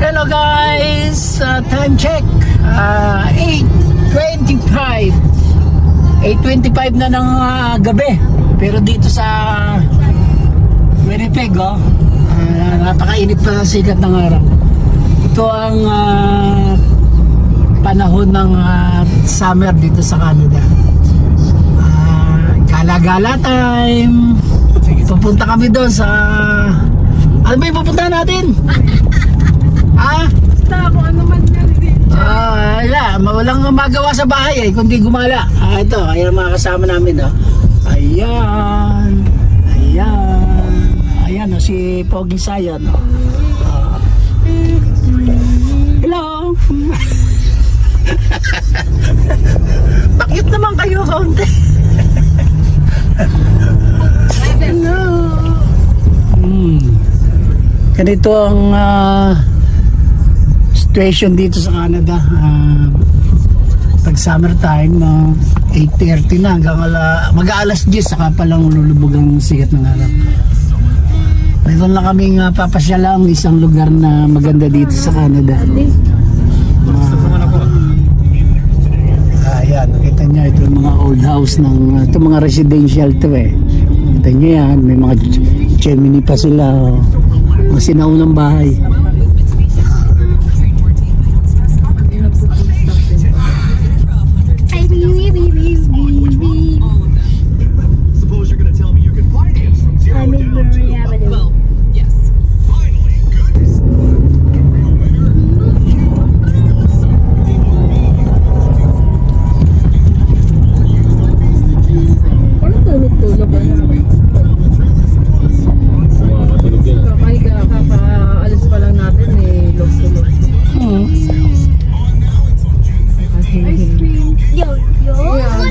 Hello guys, time check 8:25 8:25 na ng gabi, pero dito sa Winnipeg napakainit pa ng sikat ng araw. Ito ang panahon ng summer dito sa Canada. Gala-gala time. Pupunta kami doon sa ano ba yung pupuntahan natin? Basta ako ano man yan dito. Walang magawa sa bahay kundi gumala. Ito, ayan mga kasama namin Ayan. Ayan si Pogi Sayan Hello. Bakit naman kayo kaunti? Hello. Ganito ang situation dito sa Canada. Pag summertime 8:30 na hanggang mag-aalas 10 saka pa lang lulubog ang sikat ng araw. Mayroon lang kaming papasyalang isang lugar na maganda dito sa Canada. Ayan, nakita nyo ito yung mga old house ng ito mga residential to Kita nyo yan, may mga chimney pa sila mga sinaunang bahay.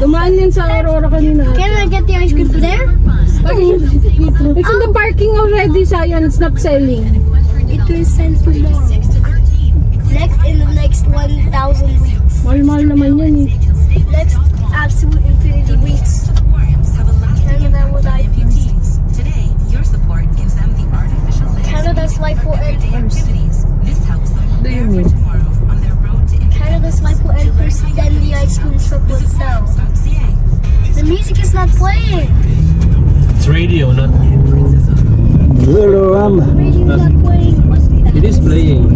Dumaan yan sa Aurora kanina. Can I get the ice cream from there? It's in the parking already, Sayan. It's not selling. It will send tomorrow. In the next 1,000 weeks. Mahal-mahal naman yan Next absolute infinity weeks. Canada will die first. Canada's life will end first. Do you mean? Canada's life will end first, then the ice cream shop will sell. The music is not playing. It's radio, not. Hello, The radio is not playing. It is playing.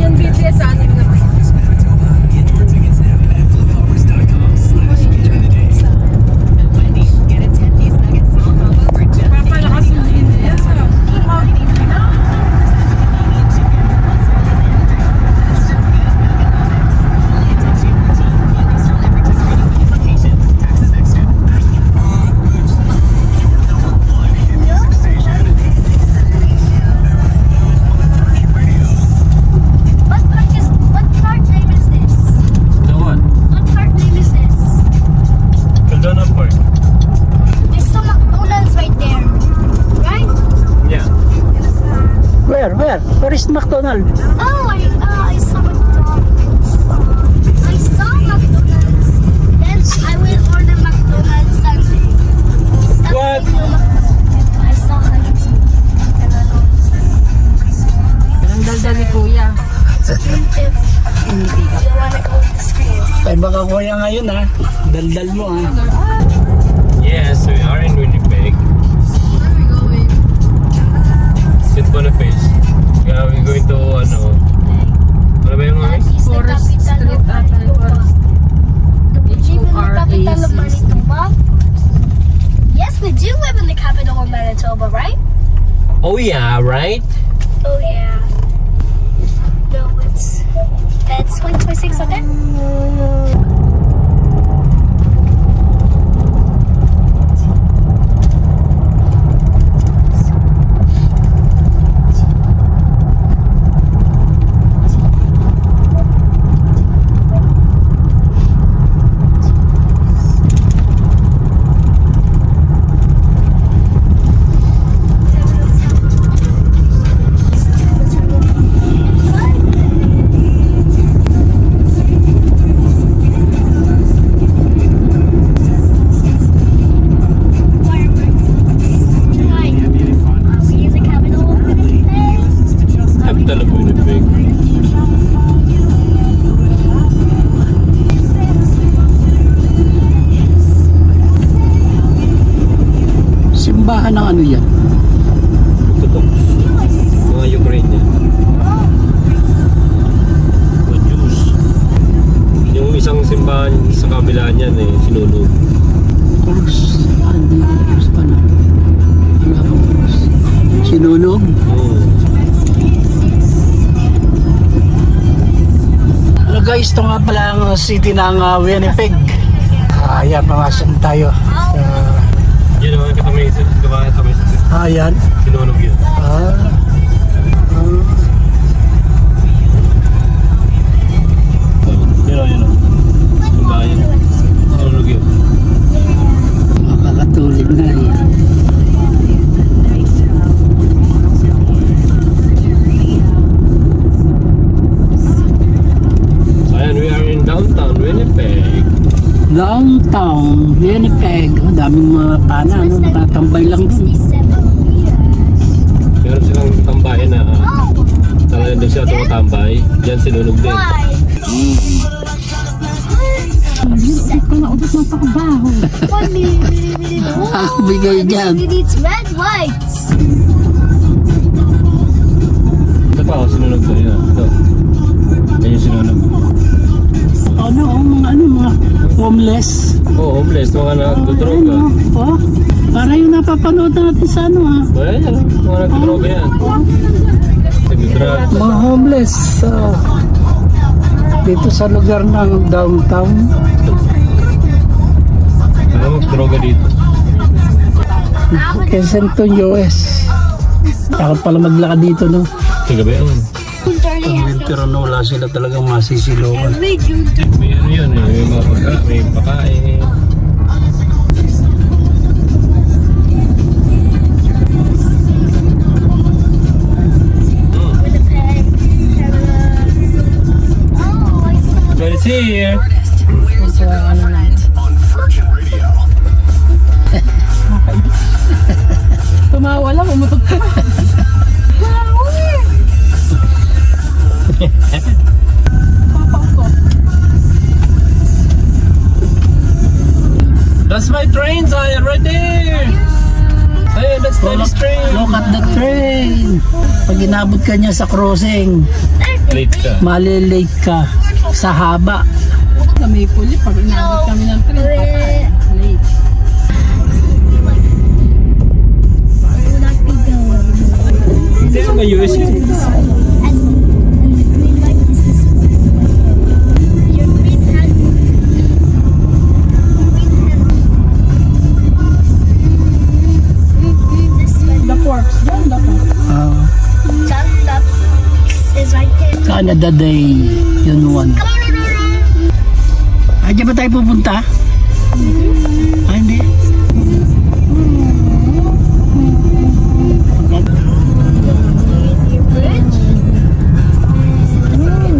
Yan BTS sa atin na. Papalakas yung BTS. What park name is this? The what? What park name is this? Caldona Park. There's some McDonald's right there. Right? Yeah. Where is McDonald? Oh, I saw McDonald's. I saw McDonald's. Then I will order McDonald's and stop What? saying no I saw it. Ang daldal ni Kuya. If you wanna go with the screen. Ay baka kuya ngayon daldal mo Yes, we are in Winnipeg. Where are we going? St. Boniface. Yeah, we're going to ano ba yung mga? That is the Forest capital Street of ata. Manitoba. Do we live in the capital of Manitoba? Yes, we do live in the capital of Manitoba, right? Oh yeah, right? Oh yeah. No, it's 2026, okay? kabila niyan eh, sinunog. Cruise. Hindi ko cruise pala. Wala pa cruise. Sinunog. Hello guys, ito nga pala ang city ng Winnipeg. Ayan, mamasok tayo. Yun naman kasama yung Ayan. sinunog yun. Yun o. Yung bayan. Sinunog yun. Makakatulog na eh. Ayan, we are in downtown Winnipeg. Downtown Winnipeg. Ang daming mga pana, no? Natatambay lang dun. 67 meters. Meron silang tambahin na talagang doon siya tumatambay. Diyan sinunog din. Why? Ikaw na ubos ng pakabaho. One minute. Ang bigay dyan. It needs red lights. Ito pa, sinunog doon. Yan, ito. Yan yung sinunog. Mga homeless. Oo, homeless. Mga nagdodroga. Oh, para yung napapanood natin sa Ayan yan. Mga nagdodroga yan. Nagdodrug. mga homeless dito sa lugar ng downtown. Ano magdroga dito? Quezonton, US. Takot pala maglakad dito, no? Sa gabi yun. Pero no, wala sila talagang masisilukan. May ano yun eh. May mga may pakain. But it's here. Tumawa lang, umutot ka. That's my train, Zion, right there. Hey, that's Daddy's train. Look at the train. Pag inabot ka niya sa crossing, Late ka. malilate ka sa haba. Sa may puli, pag inabot kami ng train, late. Hindi ba US yun? The forks, dyan the forks. Is right there. Canada Day, yun one. Ay, di ba tayo pupunta? Ay, hindi.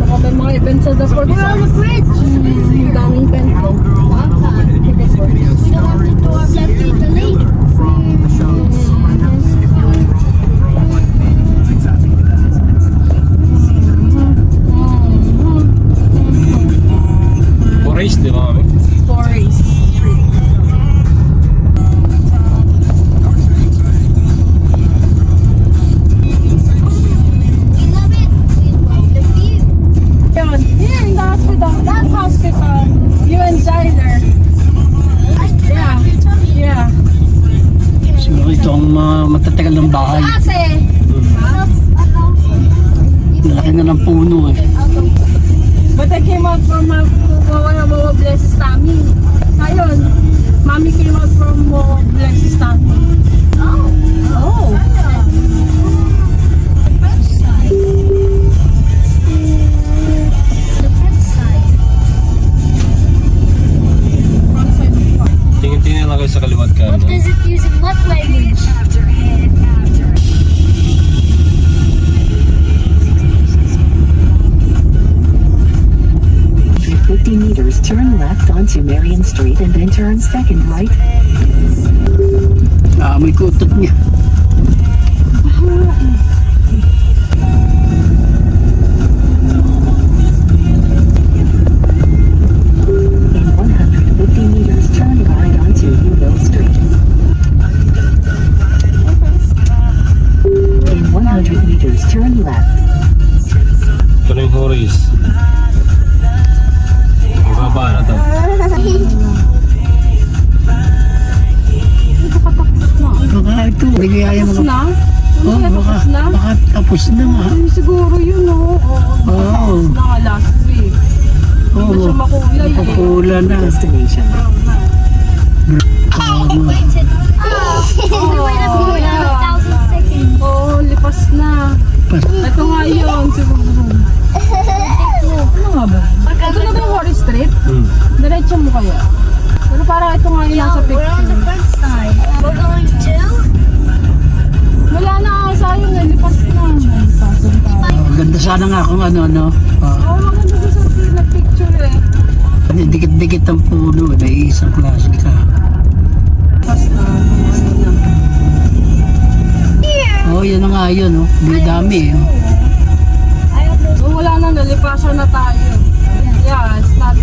Baka may mga event sa the forks. We're on the bridge. Yung daming pento. We don't have to do our flight later. Forest, di ba kami? Forest. We love it. We love the view. Yun, here in the hospital, that hospital, you and Zyler. Yeah, yeah. Siguro ito ang matatagal ng bahay. Kasi, Malaki na ng puno eh. But I came out from Wawa Blessed Tammy. Ayun, Mommy came out from Wawa Blessed Tammy. Oh. Tingin-tingin lang kayo sa kaliwat ka. What does it use in what language? 50 meters, turn left onto Marion Street and then turn second right. May kutot niya. In 150 meters, turn right onto Newville Street. In 100 meters, turn left. Ito na yung Horace. Ibaba na to. Tapos na nga. Ay, siguro yun, oh. Oo. Na nga last week. Hindi na siya makulay, eh. Pupula na. Destination. It waited. We waited more than 1,000 seconds. Oo, lipas na. Ito nga yun, siguro. Ano nga ba? Ito na ba yung Horry Street? Diretso mo kaya? Pero parang ito nga yung nasa We're on the picture. front side. We're going to. Wala na sayang na, lipas na. Lipasan tayo. Ganda sana nga kung ano. Oo, maganda doon sa picture eh. Dikit-dikit ang puno. May isang klase ka. Lipas na, ano lang. Oh, yan na nga yun. Oh. Hindi dami eh. Oh. So, wala na, nalipasan na tayo. Yeah, it's not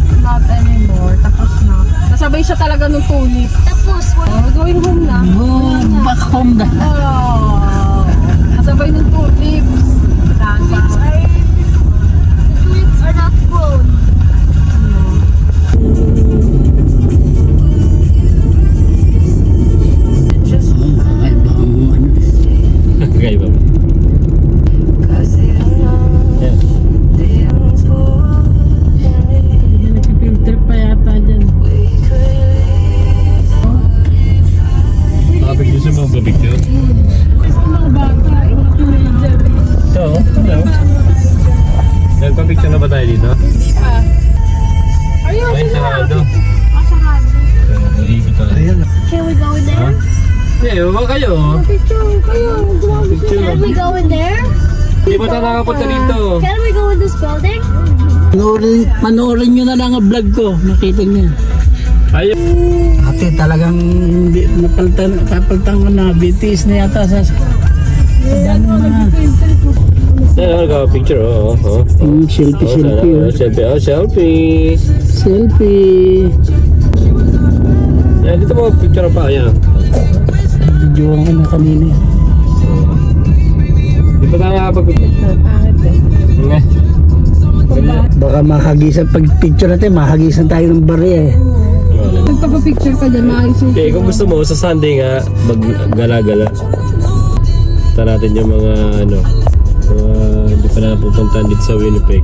anymore. Tapos na. Nasabay siya talaga ng tulip. Tapos, Oh, going home na. Oh, back home na. Oh, nasabay ng tulips. Kasa. the tulips are not grown. Oh, ay bang ano. Kaya ba? Yeah. Nag-filter pa yata dyan. Gusto mo mag-picture? Mga bata, mga teenager. Ito, hello. Nagpa-picture na ba tayo dito? Are you Ay, sarado. Ikot tayo. Ayan. Can we go in there? Eh, baba kayo. Picture kayo. Picture. Can we go in there? Di ba tayo nakapunta dito? Can we go in this building? Panoorin nyo na lang ang vlog ko. Makita nyo. Ayaw. Ate, talagang papaltan ko na. BTS na yata sa... Ano na. Nagka-picture, oo. Selfie. Selfie. Selfie. Yan, dito mo picture pa. Yan. Videoan ko na kanina. Di ba tayo nakapag-picture? Pangit eh. Nga. Baka makagisan, pag picture natin, makagisan tayo ng barya eh. Nagpapapicture ka dyan, maayos yun. Okay, kung gusto mo, sa Sunday nga, maggala-gala. Punta natin yung mga, hindi pa na pupuntahan dito sa Winnipeg.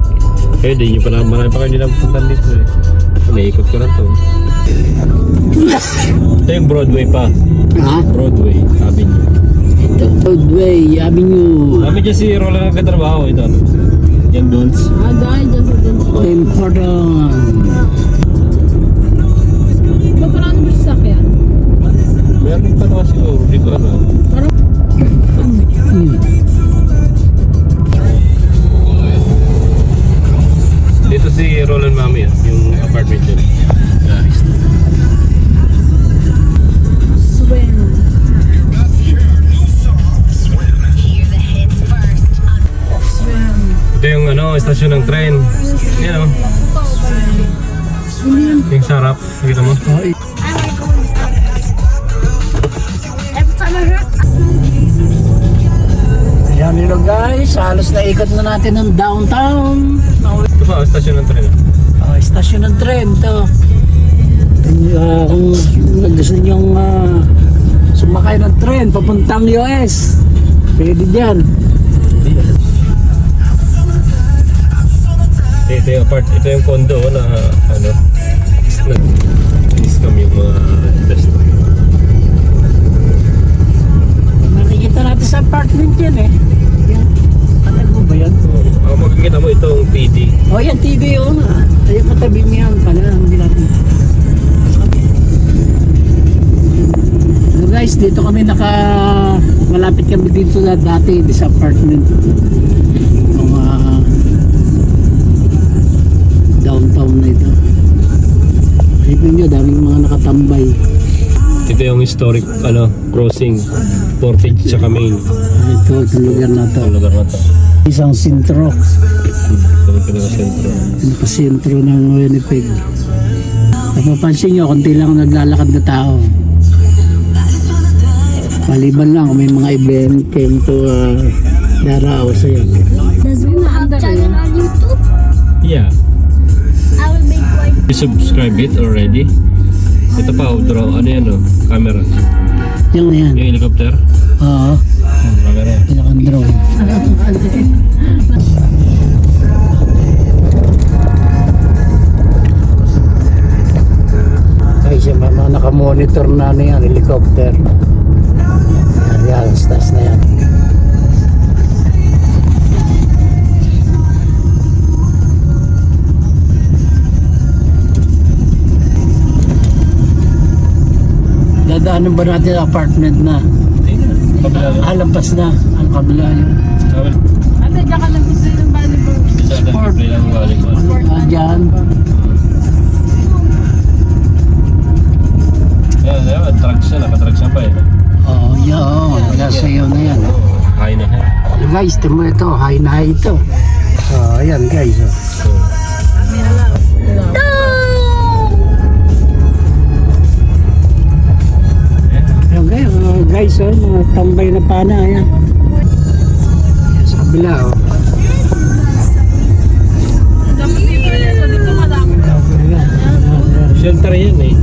Kaya di, marami pa kayo nilang pupuntahan dito eh. Naikot ko na to. Ito yung Broadway pa. Ha? Broadway, Avenue. Broadway Avenue. Kami dyan si Roland nagkatrabaho. Ito, yan Dons. Dahil dyan sa dyan. Important. Ba't parang mo siya sakyan? Meron pa naman siguro. Di ko ano. Dito si Roland Mami, yung apartment niya. Guys. Swim. Swim. Ito yung istasyon ng train. Yan o. Yung sarap. Nakita mo? Oh, I like going this Every time I hurt, ayan nilo guys, halos naikot na natin ng downtown. Ito ba, istasyon ng train? Oh, istasyon ng tren to. Kung gusto nyong sumakay ng tren papuntang US, pwede dyan. Ito yung ito yung condo na nag-scam yung mga investor. Nakikita natin sa apartment yan eh. Yan. Patag mo ba yan? Ang makikita mo itong PD. Oh yan, TV yun. Ayun katabi niya pala. Hindi natin. So guys, dito kami malapit kami dito na dati sa apartment. Mga downtown na ito. Ayun nyo, daming mga nakatambay. Ito yung historic crossing, Portage tsaka Main. Ito, itong lugar na to. Ang lugar na to. Isang sentro. Ito yung pinaka-sentro. Pinaka-sentro ng Winnipeg. Napapansin nyo, konti lang naglalakad na tao. Maliban lang kung may mga event came to Darao sa'yo. does Uma have channel on YouTube? Yeah. I will make one. You subscribe it already? Ito pa, draw. Ano yan camera. Yung na yan. Yung helicopter. Oo. Camera. Pinaka ang drone. Ay, siya mga nakamonitor na yan, helicopter. Yan, stas na yan. Dadaanan ba natin ang apartment na? Kabila na. Lampas na. Ang kabila yun. Ate, diyan ka lang gusto yung volleyball. Isa na play lang balik mo. Diyan. Yan, attract siya, nakatrack siya pa eh. Oo, yan. Kaya sayo na yan. High na high. Guys, timo ito. High na high ito. Ayan guys. Ayan guys, mga tambay na pana. Ayan. Ayan sa kabila. Dapat dito yan. So, dito madami. Shelter yan eh.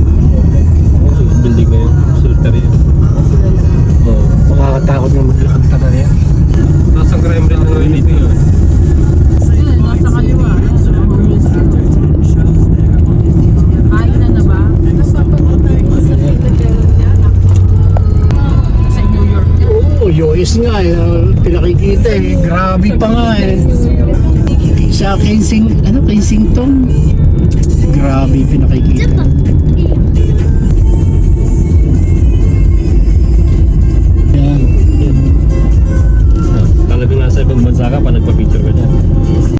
Building na yun. Shelter yan. Oo. Makakatakot na maglakad talaga yan. Nasa crime rate na rin ito yun. Ayun, nasa kaliwa. Kain na ba? Sa Philadelphia. Sa New York. Oo, US nga eh. Pinakikita eh. Grabe pa nga eh. Sa Kensington. Grabe pinakikita.